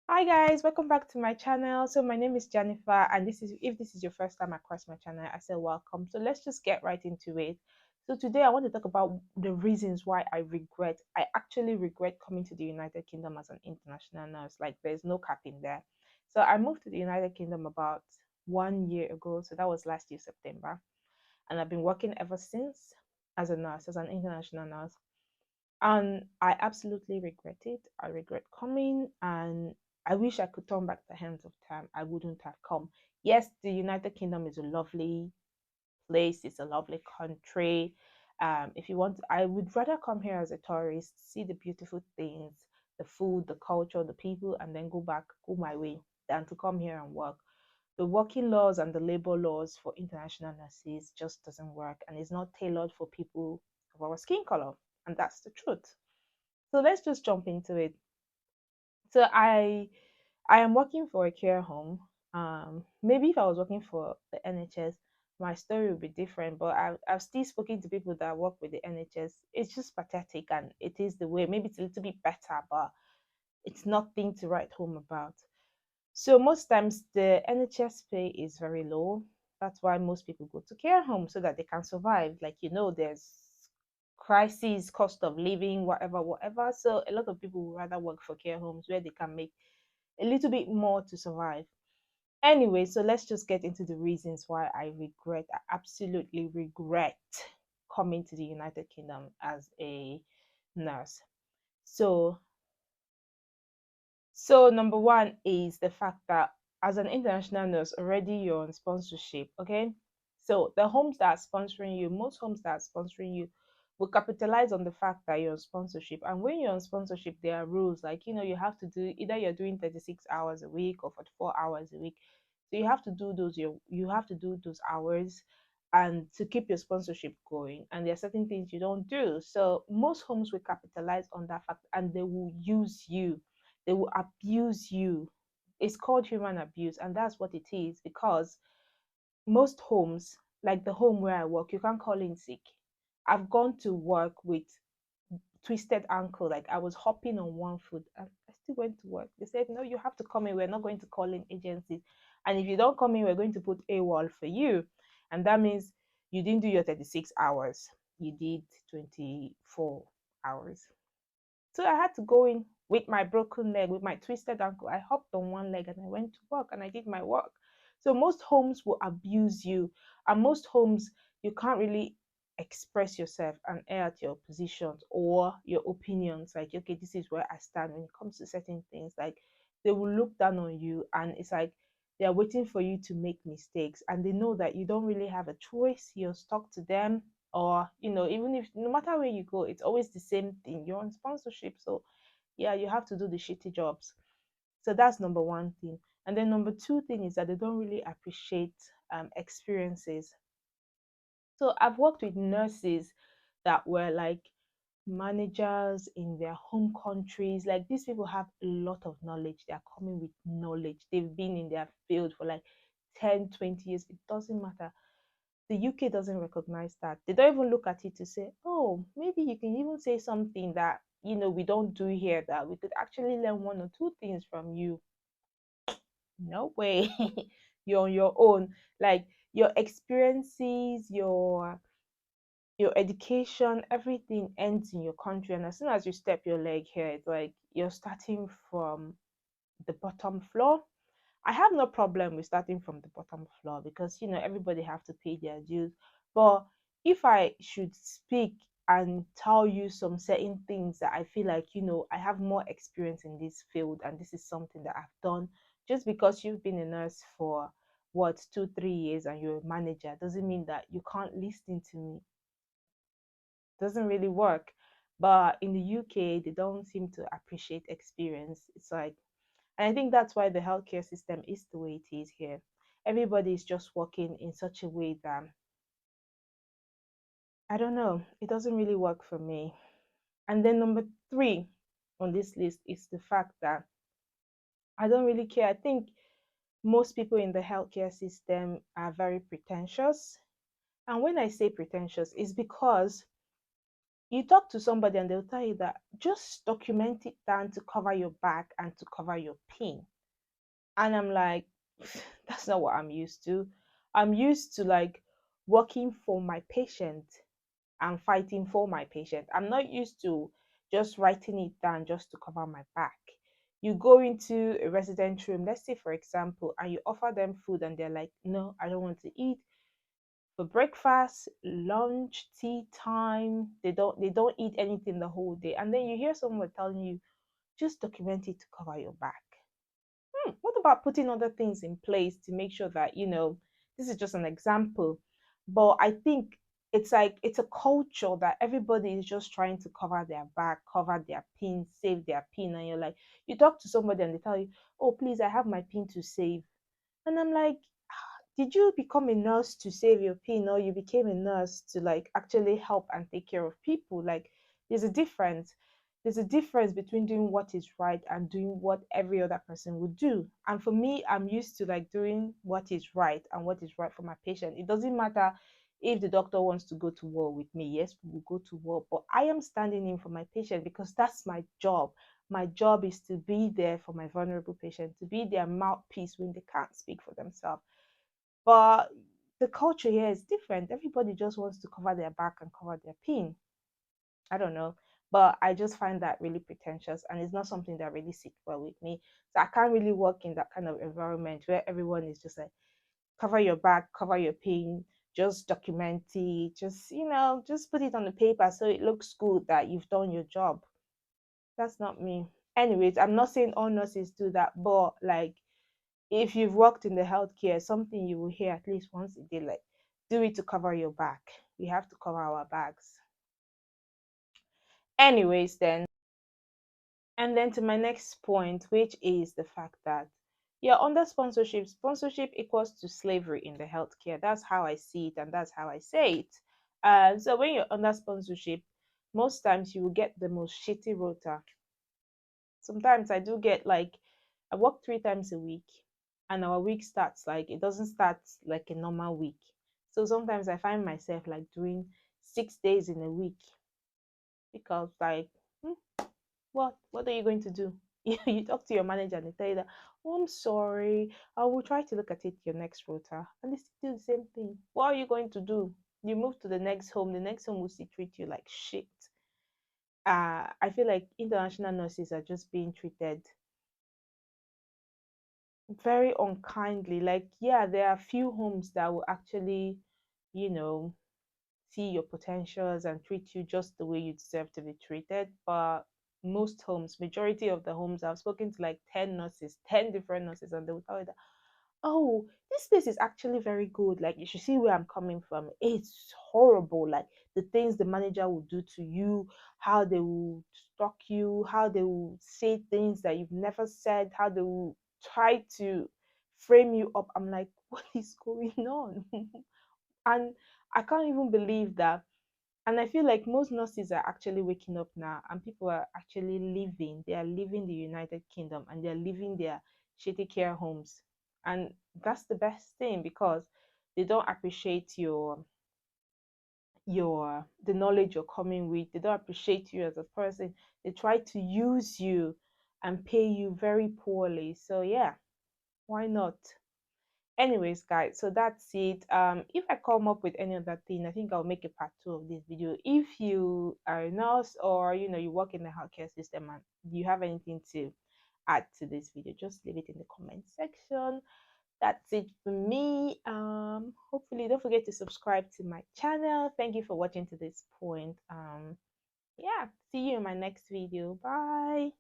Hi guys, welcome back to my channel. So my name is Jennifer, and if this is your first time across my channel, I say welcome. So let's just get right into it. So today I want to talk about the reasons why I actually regret coming to the United Kingdom as an international nurse. Like there's no cap in there. So I moved to the United Kingdom about 1 year ago. So that was last year September, and I've been working ever since as a nurse, as an international nurse. And I absolutely regret it. I regret coming, and I wish I could turn back the hands of time. I wouldn't have come. Yes, the United Kingdom is a lovely place, it's a lovely country. If you want, I would rather come here as a tourist, see the beautiful things, the food, the culture, the people, and then go my way, than to come here and work. The working laws and the labor laws for international nurses just doesn't work, and it's not tailored for people of our skin color, and that's the truth. So let's just jump into it. So I am working for a care home. Maybe if I was working for the NHS, my story would be different. But I've still spoken to people that work with the NHS. It's just pathetic, and it is the way. Maybe it's a little bit better, but it's nothing to write home about. So most times the NHS pay is very low. That's why most people go to care homes so that they can survive. Like there's crisis, cost of living, whatever, whatever. So a lot of people would rather work for care homes where they can make a little bit more to survive. Anyway, so let's just get into the reasons why I absolutely regret coming to the United Kingdom as a nurse. So So number one is the fact that as an international nurse, already you're on sponsorship. Okay. So the homes that are sponsoring you, most homes that are sponsoring you will capitalize on the fact that you're on sponsorship. And when you're on sponsorship, there are rules like you have to do either you're doing 36 hours a week or 44 hours a week. So you have to do you have to do those hours and to keep your sponsorship going. And there are certain things you don't do. So most homes will capitalize on that fact and they will use you, they will abuse you. It's called human abuse, and that's what it is because most homes, like the home where I work, you can't call in sick. I've gone to work with twisted ankle, like I was hopping on one foot and I still went to work. They said, no, you have to come in. We're not going to call in agencies. And if you don't come in, we're going to put a wall for you. And that means you didn't do your 36 hours, you did 24 hours. So I had to go in with my broken leg, with my twisted ankle. I hopped on one leg and I went to work and I did my work. So most homes will abuse you, and most homes you can't really express yourself and air out your positions or your opinions. Like, okay, this is where I stand when it comes to certain things. Like, they will look down on you, and it's like they are waiting for you to make mistakes, and they know that you don't really have a choice. You're stuck to them, or even if no matter where you go, it's always the same thing. You're on sponsorship, so yeah, you have to do the shitty jobs. So that's number one thing. And then number two thing is that they don't really appreciate experiences. So I've worked with nurses that were like managers in their home countries. Like, these people have a lot of knowledge. They are coming with knowledge. They've been in their field for like 10, 20 years. It doesn't matter. The UK doesn't recognize that. They don't even look at it to say, oh, maybe you can even say something that we don't do here, that we could actually learn one or two things from you. No way. You're on your own. Like, your experiences, your education, everything ends in your country. And as soon as you step your leg here, it's like you're starting from the bottom floor. I have no problem with starting from the bottom floor because everybody have to pay their dues. But if I should speak and tell you some certain things that I feel like I have more experience in this field, and this is something that I've done, just because you've been a nurse for what 2 3 years and you're a manager doesn't mean that you can't listen to me. Doesn't really work. But in the UK, they don't seem to appreciate experience. It's like, and I think that's why the healthcare system is the way it is here. Everybody is just working in such a way that, I don't know, it doesn't really work for me. And then number three on this list is the fact that I don't really care. I think most people in the healthcare system are very pretentious. And when I say pretentious, it's because You talk to somebody and they'll tell you that just document it down to cover your back and to cover your pain. And I'm like, that's not what I'm used to. I'm used to like working for my patient and fighting for my patient. I'm not used to just writing it down just to cover my back. You go into a resident room, let's say for example, and you offer them food and they're like, no, I don't want to eat. For breakfast, lunch, tea time, they don't eat anything the whole day. And then you hear someone telling you, just document it to cover your back. What about putting other things in place to make sure that, this is just an example, but I think it's like it's a culture that everybody is just trying to cover their back, cover their pin, save their pin. And you're like, you talk to somebody and they tell you, oh, please, I have my pin to save. And I'm like, did you become a nurse to save your pin, or you became a nurse to like actually help and take care of people? Like, there's a difference. There's a difference between doing what is right and doing what every other person would do. And for me, I'm used to like doing what is right and what is right for my patient. It doesn't matter if the doctor wants to go to war with me. Yes, we will go to war, but I am standing in for my patient because that's my job. My job is to be there for my vulnerable patient, to be their mouthpiece when they can't speak for themselves. But the culture here is different. Everybody just wants to cover their back and cover their pin. I don't know. But I just find that really pretentious, and it's not something that really sits well with me. So I can't really work in that kind of environment where everyone is just like, cover your back, cover your pin, just document it, just put it on the paper so it looks good that you've done your job. That's not me. Anyways, I'm not saying all nurses do that, but like, if you've worked in the healthcare, something you will hear at least once a day, like, do it to cover your back. We have to cover our backs. Anyways, then, and then to my next point, which is the fact that yeah, under sponsorship, sponsorship equals to slavery in the healthcare. That's how I see it, and that's how I say it. So when you're under sponsorship, most times you will get the most shitty rota. Sometimes I do get like, I work 3 times a week, and our week starts like, it doesn't start like a normal week. So sometimes I find myself like doing 6 days in a week because like, hmm, what are you going to do? You talk to your manager and they tell you that, oh, I'm sorry, I will try to look at it your next rota, and they still do the same thing. What are you going to do? You move to the next home, the next home will still treat you like shit. I feel like international nurses are just being treated very unkindly. Like, yeah, there are few homes that will actually, you know, see your potentials and treat you just the way you deserve to be treated. But most homes, majority of the homes, I've spoken to like 10 nurses, 10 different nurses, and they will tell you that, oh, this place is actually very good. Like, you should see where I'm coming from. It's horrible. Like, the things the manager will do to you, how they will stalk you, how they will say things that you've never said, how they will try to frame you up. I'm like, what is going on? And I can't even believe that. And I feel like most nurses are actually waking up now, and people are actually leaving. They are leaving the United Kingdom and they're leaving their shitty care homes. And that's the best thing because they don't appreciate your the knowledge you're coming with. They don't appreciate you as a person. They try to use you and pay you very poorly. So yeah, why not? Anyways, guys, so that's it. If I come up with any other thing, I think I'll make a part 2 of this video. If you are a nurse, or you work in the healthcare system and you have anything to add to this video, just leave it in the comment section. That's it for me. Hopefully don't forget to subscribe to my channel. Thank you for watching to this point. Yeah, see you in my next video. Bye.